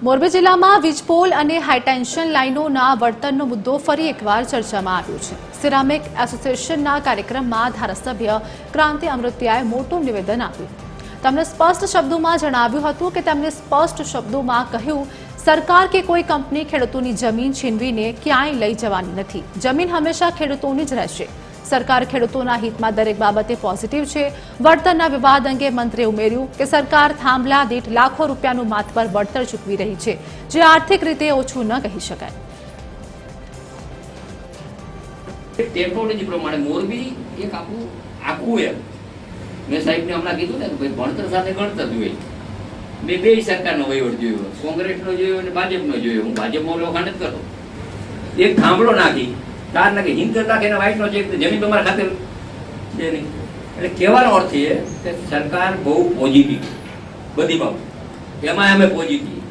મોરબી જિલ્લામાં વીજપોલ અને હાઈટેન્શન લાઇનોના વર્તનનો મુદ્દો ફરી એકવાર ચર્ચામાં આવ્યો છે। સિરામિક એસોસિએશનના કાર્યક્રમમાં ધારાસભ્ય ક્રાંતિ અમૃતિયાએ મોટું નિવેદન આપ્યું। તેમણે સ્પષ્ટ શબ્દોમાં જણાવ્યું હતું કે તેમણે સ્પષ્ટ શબ્દોમાં કહ્યું, સરકાર કે કોઈ કંપની ખેડૂતોની જમીન છીનવીને ક્યાંય લઈ જવાની નથી। જમીન હંમેશા ખેડૂતોની જ રહેશે। સરકાર ખેડૂતોના હિતમાં દરેક બાબતે પોઝિટિવ છે। વળતરના વિવાદ અંગે મંત્રીએ ઉમેર્યું કે સરકાર થાંભલા દીઠ લાખો રૂપિયાનું માથબર વળતર ચૂકવી રહી છે, જે આર્થિક રીતે ઓછું ન કહી શકાય। ટેકનોલોજી પ્રમાણે મોરબી એક આખું એમ મેં સાહેબને હમણાં કીધું ને કે ભાઈ ભણતર સાથે ગણતર જોઈએ। મેં બે સરકારનો વહીવટ જોયો, કોંગ્રેસનો જોયો અને ભાજપનો જોયો। હું ભાજપમાં લોખાણ જ કરતો। એક થાંભલો નાખી તાર નાખી હિંદ નાખે એને વાઇટનો ચેક જમીન તમારા ખાતે છે નહીં। એટલે કહેવાનો અર્થ એ કે સરકાર બહુ પોઝિટિવ બધી બાબત, એમાં અમે પોઝિટિવ।